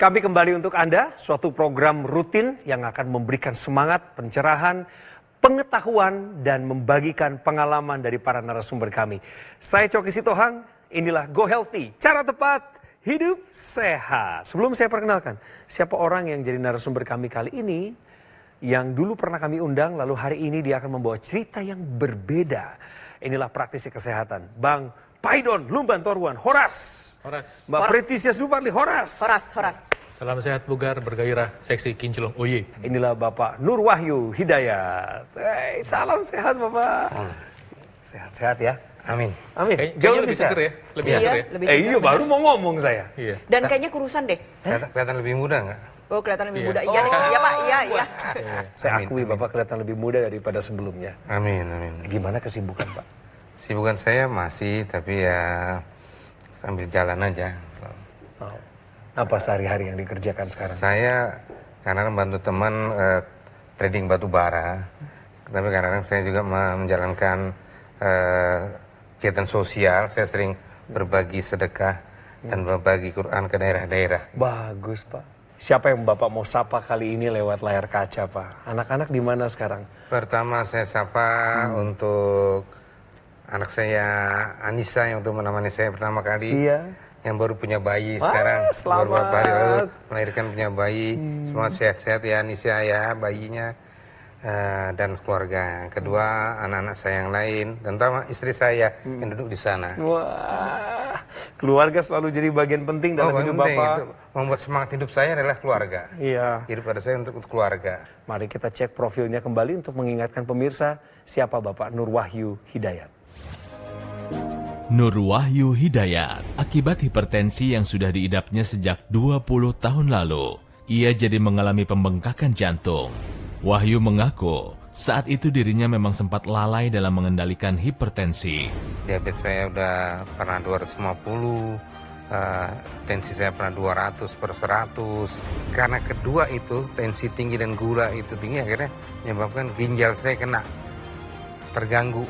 Kami kembali untuk Anda, suatu program rutin yang akan memberikan semangat, pencerahan, pengetahuan, dan membagikan pengalaman dari para narasumber kami. Saya Coki Sitohang, inilah Go Healthy, cara tepat hidup sehat. Sebelum saya perkenalkan, siapa orang yang jadi narasumber kami kali ini, yang dulu pernah kami undang, lalu hari ini dia akan membawa cerita yang berbeda. Inilah praktisi kesehatan, Bang Paidon Lumban Toruan, Horas. Mbak Pretisia Suparli, Horas. Salam sehat bugar, bergairah, seksi, kinclong, oye. Inilah Bapak Nur Wahyu Hidayat. Salam sehat Bapak. Sehat-sehat ya. Amin. Amin. Jauh lebih seger ya. Lebih seger ya. Lebih seger, Iya baru mau ngomong saya. Iya. Dan kayaknya kurusan deh. Kelihatan lebih muda nggak? Oh, kelihatan lebih Iya. muda. Iya, iya Pak, iya. Saya Amin, akui amin. Bapak kelihatan lebih muda daripada sebelumnya. Amin, amin. Gimana kesibukan Pak? Sibukan saya masih, tapi ya sambil jalan aja. Apa sehari-hari yang dikerjakan sekarang? Saya kadang bantu teman trading batu bara, tapi kadang saya juga menjalankan kegiatan sosial. Saya sering berbagi sedekah dan berbagi Quran ke daerah-daerah. Bagus Pak. Siapa yang Bapak mau sapa kali ini lewat layar kaca Pak? Anak-anak di mana sekarang? Pertama saya sapa untuk anak saya Anissa yang untuk menemani saya pertama kali. Iya. Yang baru punya bayi Wah, sekarang. selamat. Baru beberapa hari lalu melahirkan punya bayi. Semua sehat-sehat ya Anissa ya bayinya dan keluarga. Kedua anak-anak saya yang lain, terutama istri saya yang duduk di sana. Wah, keluarga selalu jadi bagian penting dalam hidup penting. Bapak. Itu membuat semangat hidup saya adalah keluarga. Iya. Hidup pada saya untuk keluarga. Mari kita cek profilnya kembali untuk mengingatkan pemirsa siapa Bapak Nur Wahyu Hidayat. Nur Wahyu Hidayat, akibat hipertensi yang sudah diidapnya sejak 20 tahun lalu, ia jadi mengalami pembengkakan jantung. Wahyu mengaku saat itu dirinya memang sempat lalai dalam mengendalikan hipertensi. Diabetes saya udah pernah 250, tensi saya pernah 200 per 100. Karena kedua itu, tensi tinggi dan gula itu tinggi, akhirnya menyebabkan ginjal saya kena terganggu.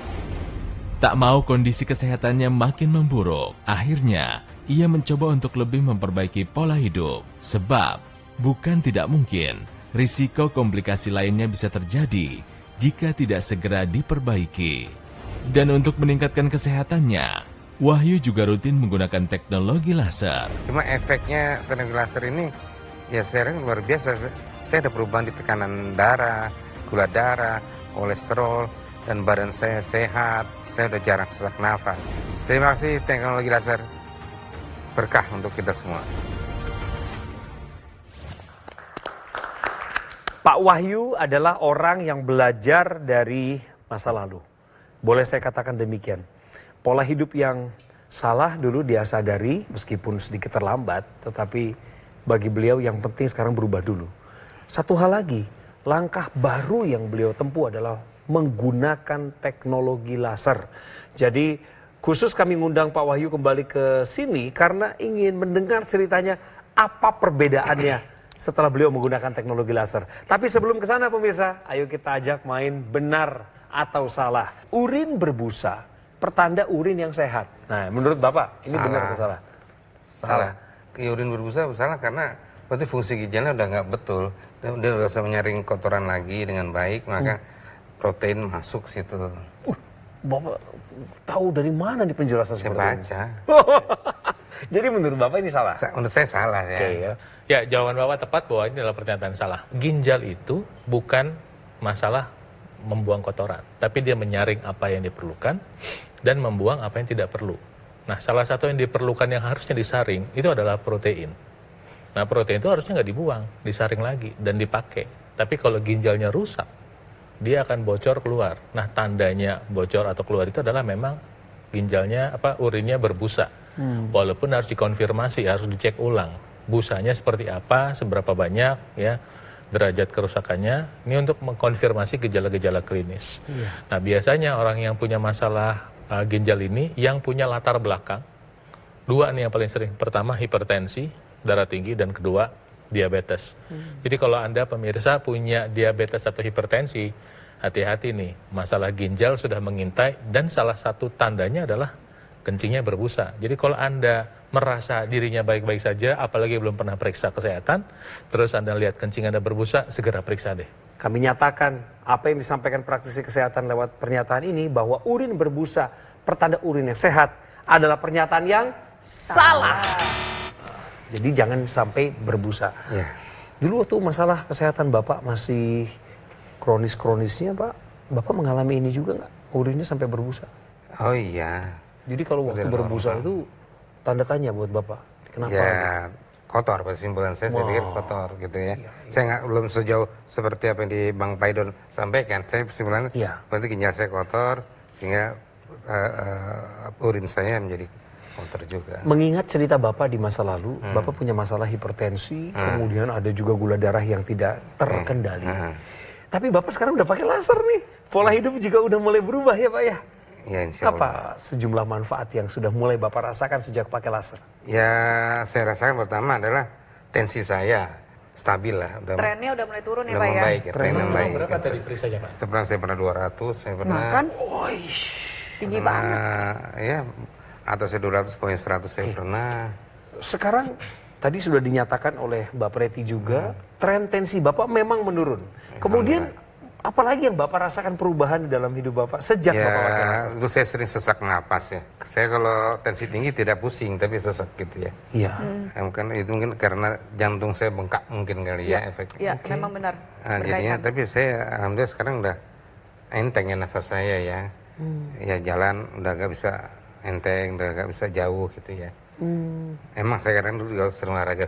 Tak mau kondisi kesehatannya makin memburuk, akhirnya ia mencoba untuk lebih memperbaiki pola hidup. Sebab, bukan tidak mungkin, risiko komplikasi lainnya bisa terjadi jika tidak segera diperbaiki. Dan untuk meningkatkan kesehatannya, Wahyu juga rutin menggunakan teknologi laser. Cuma efeknya teknologi laser ini, ya saya rasa luar biasa. Saya ada perubahan di tekanan darah, gula darah, kolesterol, dan badan saya sehat. Saya udah jarang sesak nafas. Terima kasih teknologi laser. Berkah untuk kita semua. Pak Wahyu adalah orang yang belajar dari masa lalu. Boleh saya katakan demikian. Pola hidup yang salah dulu dia sadari meskipun sedikit terlambat. Tetapi bagi beliau yang penting sekarang berubah dulu. Satu hal lagi, langkah baru yang beliau tempuh adalah menggunakan teknologi laser. Jadi khusus kami ngundang Pak Wahyu kembali ke sini karena ingin mendengar ceritanya apa perbedaannya setelah beliau menggunakan teknologi laser. Tapi sebelum ke sana pemirsa, ayo kita ajak main benar atau salah. Urin berbusa, pertanda urin yang sehat. Nah, menurut Bapak ini benar atau salah? Salah. Urin berbusa salah karena berarti fungsi ginjalnya udah nggak betul. Dia udah bisa menyaring kotoran lagi dengan baik, maka protein masuk situ. Bapak tahu dari mana di penjelasan Saya seperti ini? baca. Jadi menurut Bapak ini salah? Menurut saya salah ya. Oke ya. Ya, jawaban Bapak tepat bahwa ini adalah pernyataan salah. Ginjal itu bukan masalah membuang kotoran, tapi dia menyaring apa yang diperlukan dan membuang apa yang tidak perlu. Nah, salah satu yang diperlukan yang harusnya disaring itu adalah protein. Nah, protein itu harusnya nggak dibuang, disaring lagi dan dipakai. Tapi kalau ginjalnya rusak, dia akan bocor keluar. Nah, tandanya bocor atau keluar itu adalah memang ginjalnya urinnya berbusa. Walaupun harus dikonfirmasi, harus dicek ulang. Busanya seperti apa, seberapa banyak ya, derajat kerusakannya. Ini untuk mengkonfirmasi gejala-gejala klinis. Nah, biasanya orang yang punya masalah ginjal ini yang punya latar belakang dua nih yang paling sering. Pertama hipertensi, darah tinggi, dan kedua diabetes. Jadi kalau Anda pemirsa punya diabetes atau hipertensi, hati-hati nih, masalah ginjal sudah mengintai dan salah satu tandanya adalah kencingnya berbusa. Jadi kalau Anda merasa dirinya baik-baik saja, apalagi belum pernah periksa kesehatan, terus Anda lihat kencing Anda berbusa, segera periksa deh. Kami nyatakan apa yang disampaikan praktisi kesehatan lewat pernyataan ini bahwa urin berbusa, pertanda urin yang sehat adalah pernyataan yang salah. Jadi jangan sampai berbusa. Ya. Dulu waktu masalah kesehatan Bapak masih kronis-kronisnya Pak, Bapak mengalami ini juga nggak? Urinnya sampai berbusa. Oh iya. Jadi kalau waktu berbusa itu tanda tanya buat Bapak. Kenapa? Ya kotor, kesimpulan saya pikir kotor gitu ya. Saya belum sejauh seperti apa yang di Bang Paidon sampaikan. Saya kesimpulannya berarti ginjal saya kotor sehingga urin saya menjadi kotor juga. Mengingat cerita Bapak di masa lalu, Bapak punya masalah hipertensi, kemudian ada juga gula darah yang tidak terkendali. Tapi Bapak sekarang udah pakai laser nih. Pola hidup juga udah mulai berubah ya Pak ya? Ya, insya Allah. Apa sejumlah manfaat yang sudah mulai Bapak rasakan sejak pakai laser? Ya saya rasakan pertama adalah tensi saya stabil lah. Trennya udah mulai turun ya udah Pak ya? membaik ya. Trennya baik. Berapa tadi periksanya Pak? Saya pernah 200, saya pernah. Nah kan tinggi banget. Ya atasnya 200 poin 100 saya pernah. Sekarang tadi sudah dinyatakan oleh Mbak Preti juga, tren tensi Bapak memang menurun. Kemudian apalagi yang Bapak rasakan perubahan di dalam hidup Bapak sejak Bapak pakai laser? Itu saya sering sesak napas ya. Saya kalau tensi tinggi tidak pusing tapi sesak gitu ya. Iya. Mungkin karena jantung saya bengkak mungkin kali ya efeknya. Iya, memang benar. Jadinya tapi saya alhamdulillah sekarang udah enteng ya nafas saya ya. Ya jalan udah gak bisa enteng, udah gak bisa jauh gitu ya. Emang saya kadang dulu juga sering olahraga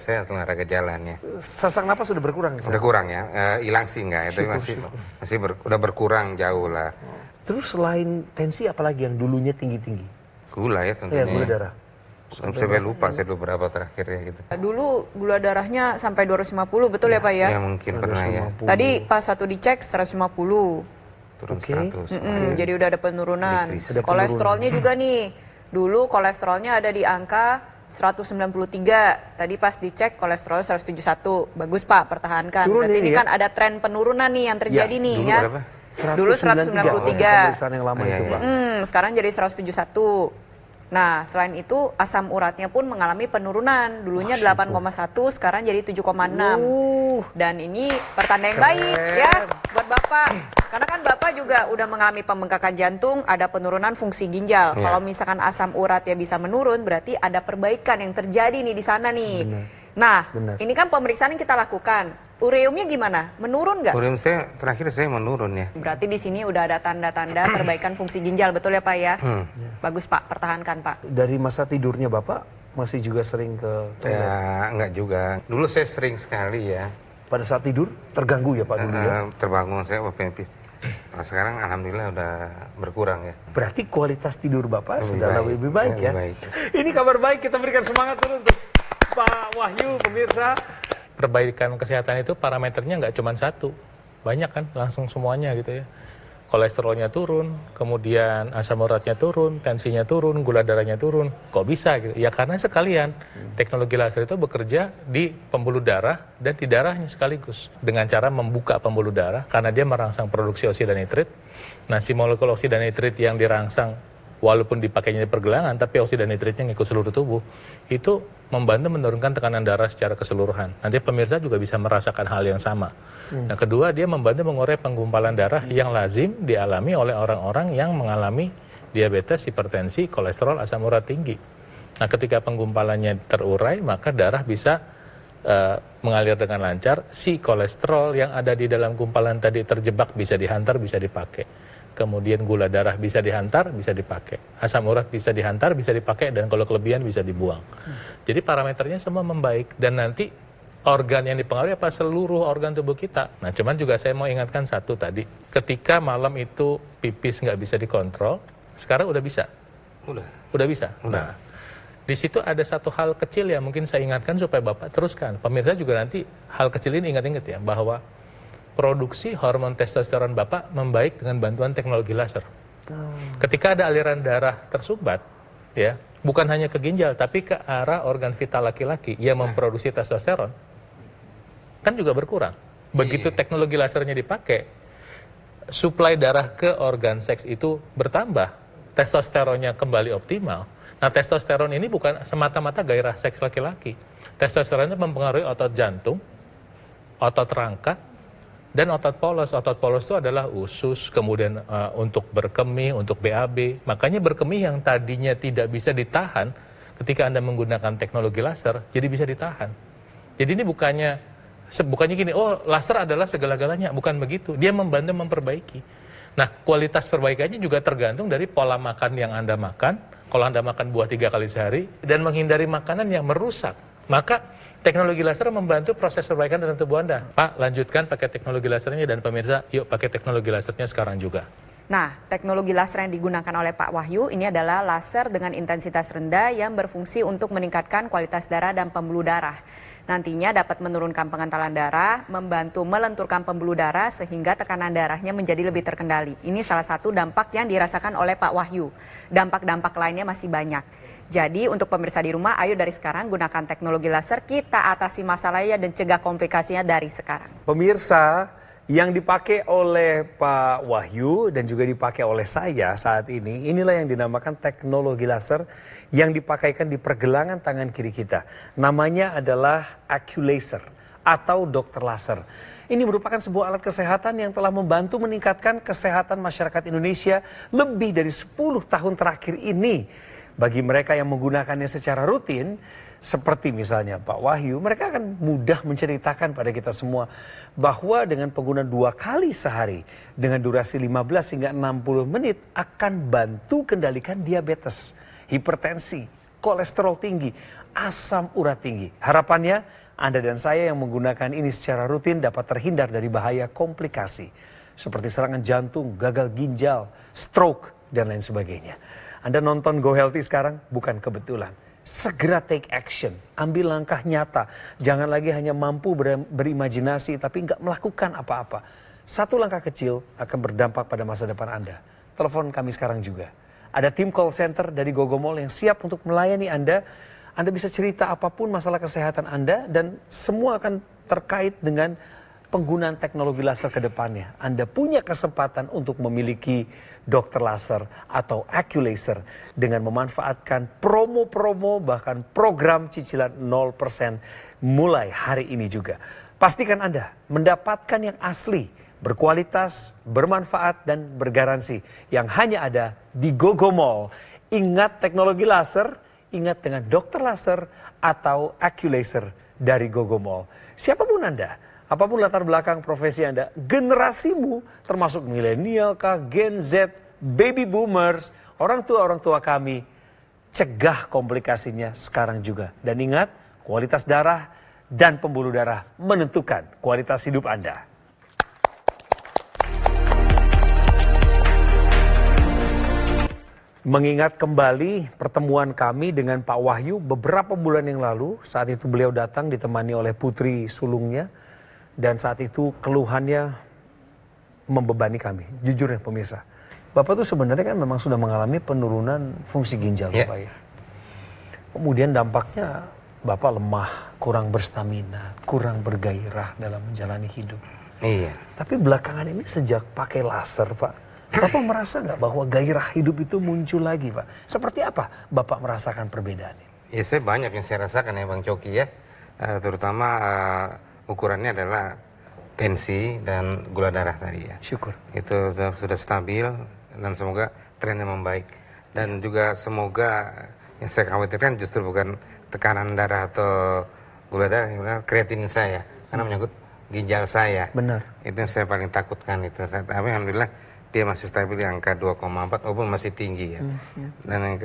jalan ya. Sesak napas sudah berkurang? Udah kurang ya, hilang sih enggak, tapi udah berkurang jauh lah. Terus selain tensi apalagi yang dulunya tinggi-tinggi? Gula ya tentunya. Iya, gula darah. Sampai lupa saya dulu berapa terakhir ya gitu. Dulu gula darahnya sampai 250, betul ya Pak ya? Ya mungkin pernah ya. Tadi pas satu dicek 150. Turun 100. Jadi udah ada penurunan. Decrease. Kolesterolnya juga nih. Dulu kolesterolnya ada di angka 193. Tadi pas dicek kolesterol 171. Bagus Pak, pertahankan. Turun Berarti ini ya? kan ada tren penurunan nih yang terjadi nih dulu ya. berapa? Dulu 193. Pemeriksaan yang lama itu Pak. Sekarang jadi 171. Nah, selain itu asam uratnya pun mengalami penurunan. Dulunya 8,1, sekarang jadi 7,6. Dan ini pertanda yang baik ya buat Bapak. Karena kan Bapak juga udah mengalami pembengkakan jantung, ada penurunan fungsi ginjal. Kalau misalkan asam uratnya bisa menurun, berarti ada perbaikan yang terjadi nih di sana nih. Nah, ini kan pemeriksaan yang kita lakukan. Ureumnya gimana? Menurun nggak? Ureum saya terakhir saya menurun ya. Berarti di sini udah ada tanda-tanda perbaikan fungsi ginjal, betul ya Pak ya? Bagus Pak, pertahankan Pak. Dari masa tidurnya Bapak masih juga sering ke toilet? Ya enggak juga. Dulu saya sering sekali ya. Pada saat tidur terganggu ya Pak dulu ya? Terbangun saya pipis. Nah, sekarang alhamdulillah udah berkurang ya. Berarti kualitas tidur Bapak sudah lebih baik ya? Baik. Ini kabar baik, kita berikan semangat dulu untuk Pak Wahyu, pemirsa. Perbaikan kesehatan itu parameternya nggak cuma satu, banyak kan, langsung semuanya gitu ya. Kolesterolnya turun, kemudian asam uratnya turun, tensinya turun, gula darahnya turun. Kok bisa gitu? Ya karena sekalian teknologi laser itu bekerja di pembuluh darah dan di darahnya sekaligus. Dengan cara membuka pembuluh darah karena dia merangsang produksi oksida nitrit. Nah si molekul oksida nitrit yang dirangsang walaupun dipakainya di pergelangan, tapi oksida nitritnya ngikut seluruh tubuh, itu membantu menurunkan tekanan darah secara keseluruhan. Nanti pemirsa juga bisa merasakan hal yang sama. Nah, kedua, dia membantu mengurai penggumpalan darah yang lazim dialami oleh orang-orang yang mengalami diabetes, hipertensi, kolesterol, asam urat tinggi. Nah, ketika penggumpalannya terurai, maka darah bisa mengalir dengan lancar. Si kolesterol yang ada di dalam gumpalan tadi terjebak bisa dihantar, bisa dipakai. Kemudian gula darah bisa dihantar, bisa dipakai. Asam urat bisa dihantar, bisa dipakai, dan kalau kelebihan bisa dibuang. Jadi parameternya semua membaik. Dan nanti organ yang dipengaruhi apa? Seluruh organ tubuh kita. Nah, cuman juga saya mau ingatkan satu tadi. Ketika malam itu pipis nggak bisa dikontrol, sekarang udah bisa. Udah bisa. Udah. Nah, di situ ada satu hal kecil yang mungkin saya ingatkan supaya Bapak teruskan. Pemirsa juga nanti hal kecil ini ingat-ingat ya, bahwa produksi hormon testosteron Bapak membaik dengan bantuan teknologi laser. Ketika ada aliran darah tersumbat, ya, bukan hanya ke ginjal, tapi ke arah organ vital laki-laki yang memproduksi testosteron, kan juga berkurang. Begitu teknologi lasernya dipakai, suplai darah ke organ seks itu bertambah, testosteronnya kembali optimal, Nah, testosteron ini bukan semata-mata gairah seks laki-laki. Testosteron itu mempengaruhi otot jantung, otot rangka, dan otot polos. Otot polos itu adalah usus, kemudian untuk berkemih, untuk BAB. Makanya berkemih yang tadinya tidak bisa ditahan ketika Anda menggunakan teknologi laser, jadi bisa ditahan. Jadi ini bukannya gini, oh laser adalah segala-galanya. Bukan begitu. Dia membantu memperbaiki. Nah, kualitas perbaikannya juga tergantung dari pola makan yang Anda makan. Kalau Anda makan buah 3 kali sehari dan menghindari makanan yang merusak, maka teknologi laser membantu proses perbaikan dalam tubuh Anda. Pak, lanjutkan pakai teknologi lasernya, dan pemirsa, yuk pakai teknologi lasernya sekarang juga. Nah, teknologi laser yang digunakan oleh Pak Wahyu ini adalah laser dengan intensitas rendah yang berfungsi untuk meningkatkan kualitas darah dan pembuluh darah. Nantinya dapat menurunkan pengentalan darah, membantu melenturkan pembuluh darah sehingga tekanan darahnya menjadi lebih terkendali. Ini salah satu dampak yang dirasakan oleh Pak Wahyu. Dampak-dampak lainnya masih banyak. Jadi untuk pemirsa di rumah, ayo dari sekarang gunakan teknologi laser, kita atasi masalahnya dan cegah komplikasinya dari sekarang. Pemirsa, yang dipakai oleh Pak Wahyu dan juga dipakai oleh saya saat ini, inilah yang dinamakan teknologi laser yang dipakaikan di pergelangan tangan kiri kita. Namanya adalah Aculaser atau dokter laser. Ini merupakan sebuah alat kesehatan yang telah membantu meningkatkan kesehatan masyarakat Indonesia lebih dari 10 tahun terakhir ini. Bagi mereka yang menggunakannya secara rutin, seperti misalnya Pak Wahyu, mereka akan mudah menceritakan pada kita semua bahwa dengan penggunaan 2 kali sehari dengan durasi 15 hingga 60 menit akan bantu kendalikan diabetes, hipertensi, kolesterol tinggi, asam urat tinggi. Harapannya Anda dan saya yang menggunakan ini secara rutin dapat terhindar dari bahaya komplikasi seperti serangan jantung, gagal ginjal, stroke, dan lain sebagainya. Anda nonton Go Healthy sekarang bukan kebetulan. Segera take action, ambil langkah nyata. Jangan lagi hanya mampu berimajinasi tapi nggak melakukan apa-apa. Satu langkah kecil akan berdampak pada masa depan Anda. Telepon kami sekarang juga. Ada tim call center dari Gogomall yang siap untuk melayani Anda. Anda bisa cerita apapun masalah kesehatan Anda dan semua akan terkait dengan penggunaan teknologi laser ke depannya. Anda punya kesempatan untuk memiliki dokter laser atau Aculaser dengan memanfaatkan promo-promo bahkan program cicilan 0% mulai hari ini juga. Pastikan Anda mendapatkan yang asli, berkualitas, bermanfaat, dan bergaransi yang hanya ada di Gogomall. Ingat teknologi laser, ingat dengan dokter laser atau Aculaser dari Gogomall. Siapapun Anda, apapun latar belakang profesi Anda, generasimu termasuk milenial kah, Gen Z, baby boomers, orang tua kami, cegah komplikasinya sekarang juga. Dan ingat, kualitas darah dan pembuluh darah menentukan kualitas hidup Anda. Mengingat kembali pertemuan kami dengan Pak Wahyu beberapa bulan yang lalu, saat itu beliau datang ditemani oleh putri sulungnya. Dan saat itu keluhannya membebani kami, jujur ya pemirsa. Bapak tuh sebenarnya kan memang sudah mengalami penurunan fungsi ginjal, Bapak ya. Kemudian dampaknya Bapak lemah, kurang berstamina, kurang bergairah dalam menjalani hidup. Iya. Tapi belakangan ini sejak pakai laser, Pak, Bapak merasa nggak bahwa gairah hidup itu muncul lagi, Pak? Seperti apa Bapak merasakan perbedaannya? Ya, saya banyak yang saya rasakan ya Bang Coki ya. Terutama ukurannya adalah tensi dan gula darah tadi ya. Syukur. Itu sudah stabil dan semoga trennya membaik. Dan juga semoga yang saya khawatirkan justru bukan tekanan darah atau gula darah, kreatinin saya. Karena menyangkut ginjal saya. Benar. Itu yang saya paling takutkan itu. Tapi alhamdulillah dia masih stabil di angka 2,4 walaupun masih tinggi ya. Dan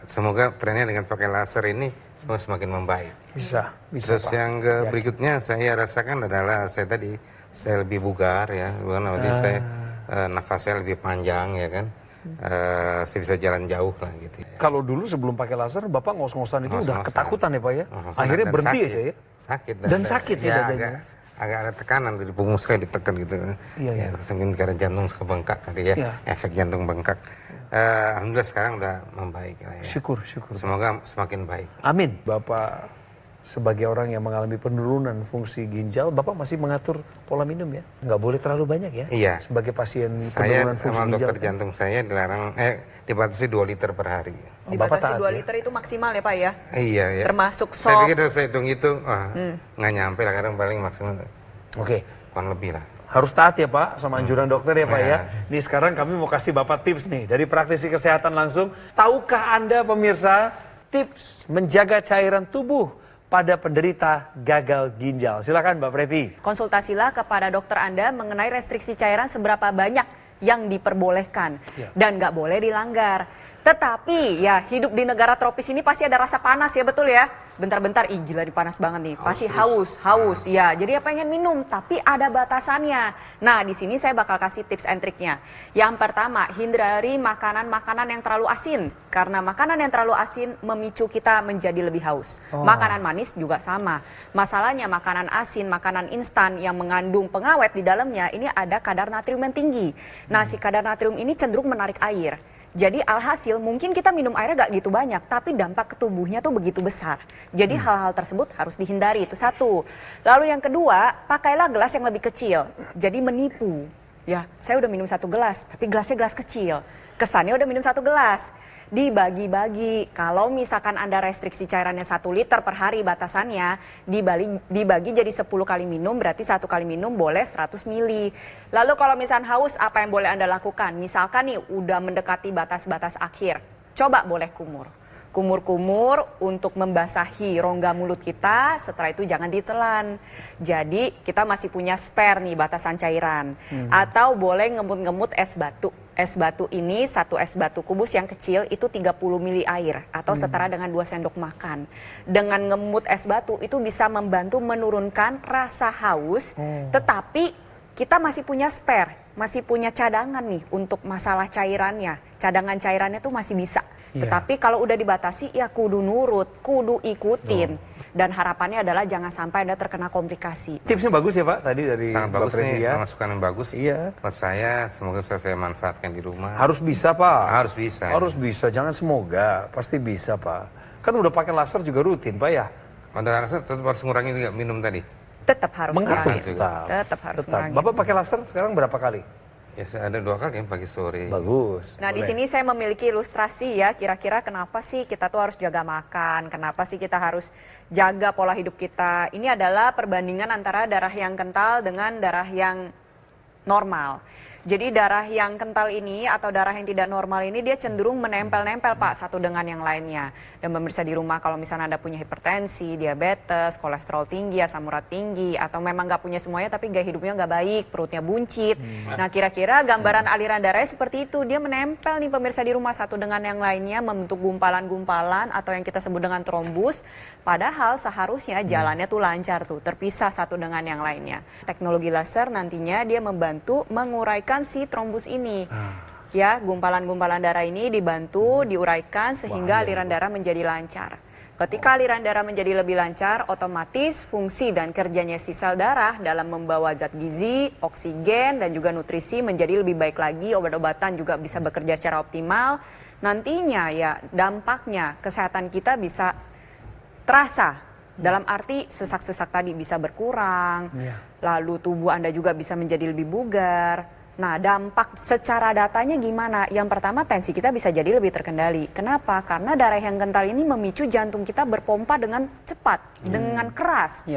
semoga trennya dengan pakai laser ini semoga semakin membaik. Bisa Terus Pak. yang berikutnya saya rasakan adalah saya lebih bugar ya, bukan saya nafas saya lebih panjang ya kan, saya bisa jalan jauh lah gitu. Ya. Kalau dulu sebelum pakai laser, Bapak ngos-ngosan itu udah Ngos-ngosan. ketakutan ya Pak ya? Ngos-ngosan Akhirnya dan berhenti sakit. aja ya? Sakit. Dan sakit ya dadanya? Agak ada tekanan di punggung saya ditekan gitu. Iya. Mungkin karena jantung suka bengkak kali ya, Iya. efek jantung bengkak. Alhamdulillah sekarang udah membaik lah ya. Syukur. Semoga semakin baik. Amin. Bapak sebagai orang yang mengalami penurunan fungsi ginjal, Bapak masih mengatur pola minum ya? Nggak boleh terlalu banyak ya? Iya. Sebagai pasien Saya penurunan fungsi sama ginjal. dokter jantung saya dilarang, dibatasi 2 liter per hari. Bapak Dibatasi taat 2 ya? liter itu maksimal ya Pak ya? Iya ya. Termasuk Saya sop. pikir saya hitung itu, nggak nyampe lah, kadang paling maksimal Oke. kurang lebih lah. Harus taat ya Pak sama anjuran dokter ya Pak ya. Ya. Nih sekarang kami mau kasih Bapak tips nih dari praktisi kesehatan langsung. Tahukah Anda pemirsa tips menjaga cairan tubuh pada penderita gagal ginjal? Silakan Mbak Preti. Konsultasilah kepada dokter Anda mengenai restriksi cairan seberapa banyak yang diperbolehkan dan nggak boleh dilanggar. Tetapi ya hidup di negara tropis ini pasti ada rasa panas ya, betul ya? Bentar-bentar, ih gila panas banget nih. Pasti haus. Ya, jadi ya pengen minum, tapi ada batasannya. Nah, di sini saya bakal kasih tips and triknya. Yang pertama, hindari makanan-makanan yang terlalu asin. Karena makanan yang terlalu asin memicu kita menjadi lebih haus. Makanan manis juga sama. Masalahnya makanan asin, makanan instan yang mengandung pengawet di dalamnya, ini ada kadar natrium yang tinggi. Nah, si kadar natrium ini cenderung menarik air. Jadi alhasil mungkin kita minum airnya gak gitu banyak, tapi dampak ke tubuhnya tuh begitu besar. Jadi hal-hal tersebut harus dihindari, itu satu. Lalu yang kedua, pakailah gelas yang lebih kecil. Jadi menipu. Ya, saya udah minum 1 gelas, tapi gelasnya gelas kecil. Kesannya udah minum 1 gelas. Dibagi-bagi. Kalau misalkan Anda restriksi cairannya 1 liter per hari batasannya, dibagi jadi 10 kali minum, berarti 1 kali minum boleh 100 mili. Lalu kalau misalkan haus, apa yang boleh Anda lakukan? Misalkan nih udah mendekati batas-batas akhir, coba boleh kumur. Kumur-kumur untuk membasahi rongga mulut kita, setelah itu jangan ditelan. Jadi kita masih punya spare nih batasan cairan. Atau boleh ngemut-ngemut es batu. Es batu ini, 1 es batu kubus yang kecil itu 30 mili air atau setara dengan 2 sendok makan. Dengan ngemut es batu itu bisa membantu menurunkan rasa haus, tetapi kita masih punya spare, masih punya cadangan nih untuk masalah cairannya. Cadangan cairannya tuh masih bisa. Tetapi kalau udah dibatasi ya kudu nurut, kudu ikutin. Dan harapannya adalah jangan sampai Anda terkena komplikasi. Tipsnya bagus ya Pak tadi dari Sangat Mbak bagus Preti nih, ya. masukan yang bagus. Iya. Buat saya, semoga bisa saya manfaatkan di rumah. Harus bisa Pak. Harus bisa. Harus bisa, jangan semoga, pasti bisa Pak. Kan udah pakai laser juga rutin Pak ya. Untuk rasa tetap harus ngurangi juga minum tadi. Tetap harus Mengatur ngurangin. tetap. Tetap harus ngurangin. Bapak pakai laser sekarang berapa kali? Ya saya ada 2 kali yang pagi sore. Bagus. Nah, di boleh. sini saya memiliki ilustrasi ya, kira-kira kenapa sih kita tuh harus jaga makan, kenapa sih kita harus jaga pola hidup kita. Ini adalah perbandingan antara darah yang kental dengan darah yang normal. Jadi darah yang kental ini atau darah yang tidak normal ini dia cenderung menempel-nempel Pak satu dengan yang lainnya. Dan pemirsa di rumah kalau misalnya Anda punya hipertensi, diabetes, kolesterol tinggi, asam urat tinggi, atau memang nggak punya semuanya tapi gaya hidupnya nggak baik, perutnya buncit. Nah kira-kira gambaran aliran darahnya seperti itu. Dia menempel nih pemirsa di rumah satu dengan yang lainnya membentuk gumpalan-gumpalan atau yang kita sebut dengan trombus. Padahal seharusnya jalannya tuh lancar tuh, terpisah satu dengan yang lainnya. Teknologi laser nantinya dia membantu menguraikan si trombus ini. Ya, gumpalan-gumpalan darah ini dibantu diuraikan sehingga aliran darah menjadi lancar. Ketika aliran darah menjadi lebih lancar, otomatis fungsi dan kerjanya si sel darah dalam membawa zat gizi, oksigen, dan juga nutrisi menjadi lebih baik lagi. Obat-obatan juga bisa bekerja secara optimal. Nantinya ya dampaknya kesehatan kita bisa terasa. Dalam arti sesak-sesak tadi bisa berkurang, lalu tubuh Anda juga bisa menjadi lebih bugar. Nah, dampak secara datanya gimana? Yang pertama, tensi kita bisa jadi lebih terkendali. Kenapa? Karena darah yang kental ini memicu jantung kita berpompa dengan cepat, dengan keras.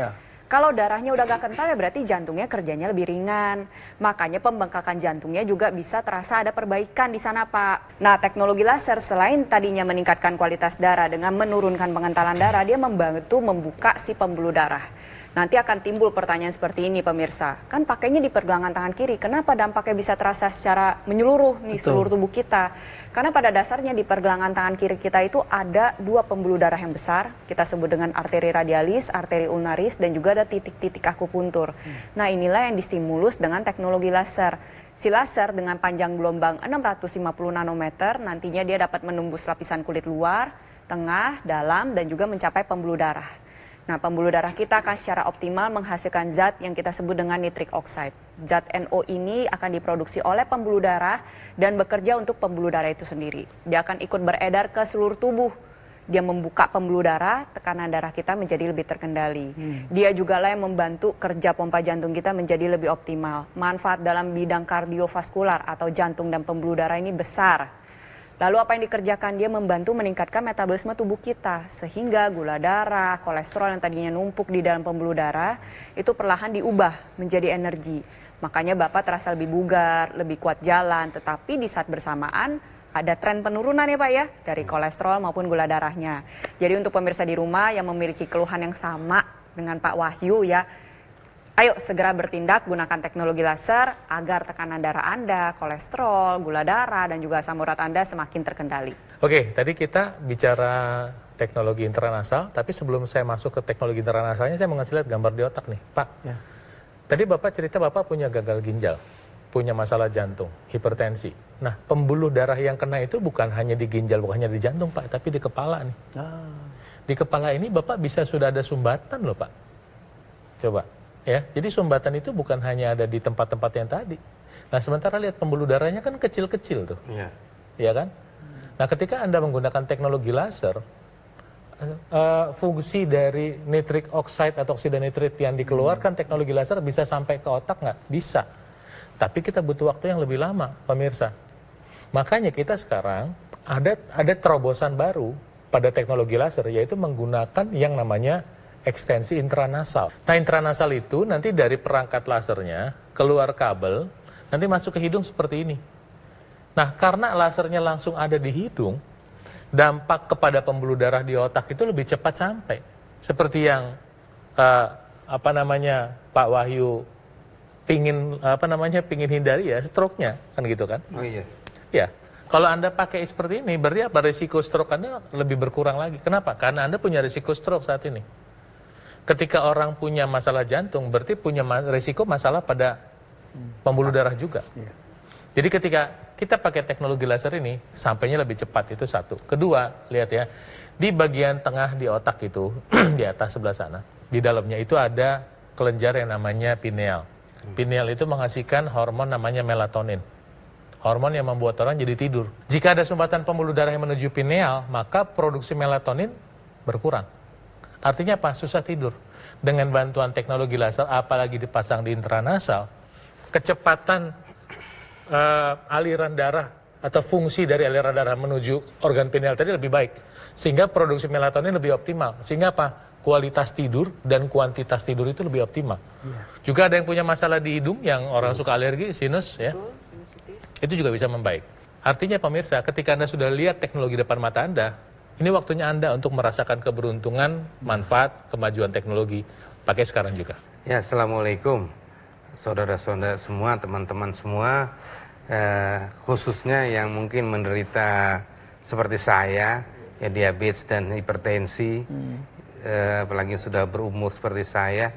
Kalau darahnya udah gak kental ya berarti jantungnya kerjanya lebih ringan. Makanya pembengkakan jantungnya juga bisa terasa ada perbaikan di sana Pak. Nah, teknologi laser selain tadinya meningkatkan kualitas darah dengan menurunkan pengentalan darah, dia membantu membuka si pembuluh darah. Nanti akan timbul pertanyaan seperti ini pemirsa. Kan pakainya di pergelangan tangan kiri, kenapa dampaknya bisa terasa secara menyeluruh nih seluruh tubuh kita? Karena pada dasarnya di pergelangan tangan kiri kita itu ada 2 pembuluh darah yang besar. Kita sebut dengan arteri radialis, arteri ulnaris, dan juga ada titik-titik akupuntur. Nah inilah yang distimulus dengan teknologi laser. Si laser dengan panjang gelombang 650 nanometer nantinya dia dapat menembus lapisan kulit luar, tengah, dalam, dan juga mencapai pembuluh darah. Nah, pembuluh darah kita akan secara optimal menghasilkan zat yang kita sebut dengan nitric oxide. Zat NO ini akan diproduksi oleh pembuluh darah dan bekerja untuk pembuluh darah itu sendiri. Dia akan ikut beredar ke seluruh tubuh. Dia membuka pembuluh darah, tekanan darah kita menjadi lebih terkendali. Dia juga lah yang membantu kerja pompa jantung kita menjadi lebih optimal. Manfaat dalam bidang kardiovaskular atau jantung dan pembuluh darah ini besar. Lalu apa yang dikerjakan? Dia membantu meningkatkan metabolisme tubuh kita. Sehingga gula darah, kolesterol yang tadinya numpuk di dalam pembuluh darah, itu perlahan diubah menjadi energi. Makanya Bapak terasa lebih bugar, lebih kuat jalan. Tetapi di saat bersamaan, ada tren penurunan ya Pak ya, dari kolesterol maupun gula darahnya. Jadi untuk pemirsa di rumah yang memiliki keluhan yang sama dengan Pak Wahyu ya, ayo segera bertindak gunakan teknologi laser agar tekanan darah Anda, kolesterol, gula darah, dan juga asam urat Anda semakin terkendali. Oke, tadi kita bicara teknologi intranasal, tapi sebelum saya masuk ke teknologi intranasalnya, saya mau ngasih lihat gambar di otak nih, Pak. Ya. Tadi Bapak cerita Bapak punya gagal ginjal, punya masalah jantung, hipertensi. Nah, pembuluh darah yang kena itu bukan hanya di ginjal, bukan hanya di jantung, Pak, tapi di kepala nih. Di kepala ini Bapak bisa sudah ada sumbatan loh, Pak. Coba, ya. Jadi sumbatan itu bukan hanya ada di tempat-tempat yang tadi. Nah, sementara lihat pembuluh darahnya kan kecil-kecil tuh. Iya. Iya kan? Nah, ketika Anda menggunakan teknologi laser, fungsi dari nitric oxide atau oksida nitrit yang dikeluarkan teknologi laser bisa sampai ke otak nggak? Bisa. Tapi kita butuh waktu yang lebih lama, pemirsa. Makanya kita sekarang ada terobosan baru pada teknologi laser, yaitu menggunakan yang namanya ekstensi intranasal. Nah, intranasal itu nanti dari perangkat lasernya keluar kabel, nanti masuk ke hidung seperti ini. Nah, karena lasernya langsung ada di hidung, dampak kepada pembuluh darah di otak itu lebih cepat sampai. Seperti yang Pak Wahyu pingin hindari ya, stroke-nya kan gitu kan? Oh iya. Ya. Kalau Anda pakai seperti ini, berarti apa? Risiko stroke Anda lebih berkurang lagi. Kenapa? Karena Anda punya risiko stroke saat ini. Ketika orang punya masalah jantung, berarti punya risiko masalah pada pembuluh darah juga. Iya. Jadi ketika kita pakai teknologi laser ini, sampainya lebih cepat, itu satu. Kedua, lihat ya, di bagian tengah di otak itu, di atas sebelah sana, di dalamnya itu ada kelenjar yang namanya pineal. Pineal itu menghasilkan hormon namanya melatonin. Hormon yang membuat orang jadi tidur. Jika ada sumbatan pembuluh darah yang menuju pineal, maka produksi melatonin berkurang. Artinya apa? Susah tidur. Dengan bantuan teknologi laser, apalagi dipasang di intranasal, kecepatan aliran darah atau fungsi dari aliran darah menuju organ pineal tadi lebih baik. Sehingga produksi melatonin lebih optimal. Sehingga apa? Kualitas tidur dan kuantitas tidur itu lebih optimal. Juga ada yang punya masalah di hidung, yang orang suka alergi, sinus ya. Itu juga bisa membaik. Artinya pemirsa, ketika Anda sudah lihat teknologi depan mata Anda, ini waktunya Anda untuk merasakan keberuntungan, manfaat, kemajuan teknologi. Pakai sekarang juga. Ya, Assalamualaikum. Saudara-saudara semua, teman-teman semua, khususnya yang mungkin menderita seperti saya, ya diabetes dan hipertensi, apalagi sudah berumur seperti saya,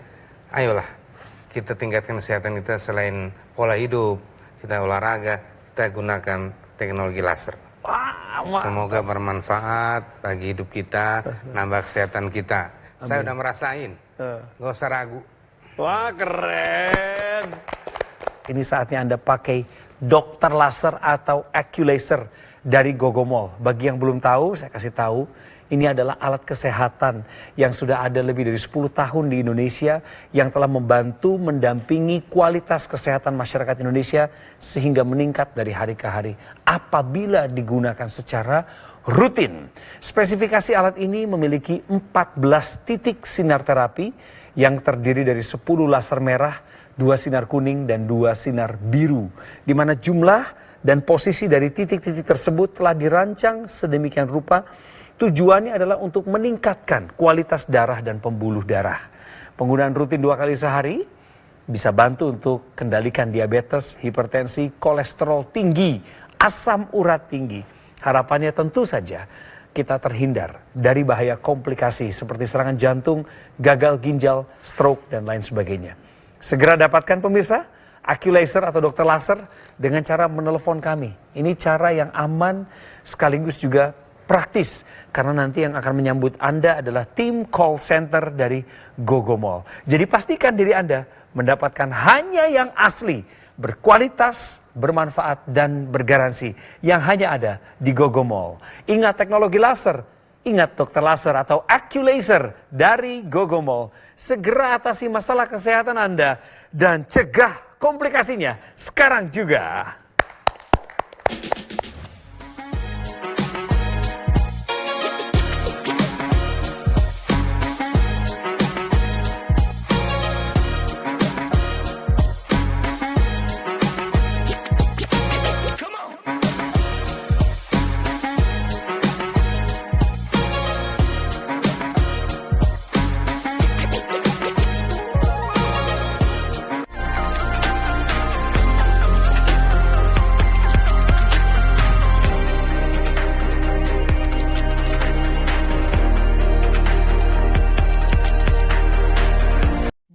ayolah kita tingkatkan kesehatan kita. Selain pola hidup, kita olahraga, kita gunakan teknologi laser. Semoga bermanfaat bagi hidup kita, nambah kesehatan kita. Saya udah merasain, nggak usah ragu. Wah, keren. Ini saatnya Anda pakai dokter laser atau Accu-Laser dari Gogomol. Bagi yang belum tahu, saya kasih tahu. Ini adalah alat kesehatan yang sudah ada lebih dari 10 tahun di Indonesia, yang telah membantu mendampingi kualitas kesehatan masyarakat Indonesia sehingga meningkat dari hari ke hari apabila digunakan secara rutin. Spesifikasi alat ini memiliki 14 titik sinar terapi yang terdiri dari 10 laser merah, 2 sinar kuning, dan 2 sinar biru. Di mana jumlah dan posisi dari titik-titik tersebut telah dirancang sedemikian rupa. Tujuannya adalah untuk meningkatkan kualitas darah dan pembuluh darah. Penggunaan rutin 2 kali sehari bisa bantu untuk kendalikan diabetes, hipertensi, kolesterol tinggi, asam urat tinggi. Harapannya tentu saja kita terhindar dari bahaya komplikasi seperti serangan jantung, gagal ginjal, stroke, dan lain sebagainya. Segera dapatkan pemirsa Accu-Laser atau dokter laser dengan cara menelepon kami. Ini cara yang aman sekaligus juga praktis, karena nanti yang akan menyambut Anda adalah tim call center dari Gogomol. Jadi pastikan diri Anda mendapatkan hanya yang asli, berkualitas, bermanfaat, dan bergaransi yang hanya ada di Gogomol. Ingat, teknologi laser Ingat dokter laser atau Aculaser dari Gogomol. Segera atasi masalah kesehatan Anda dan cegah komplikasinya sekarang juga.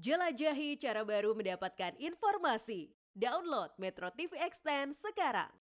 Jelajahi cara baru mendapatkan informasi. Download Metro TV Extend sekarang.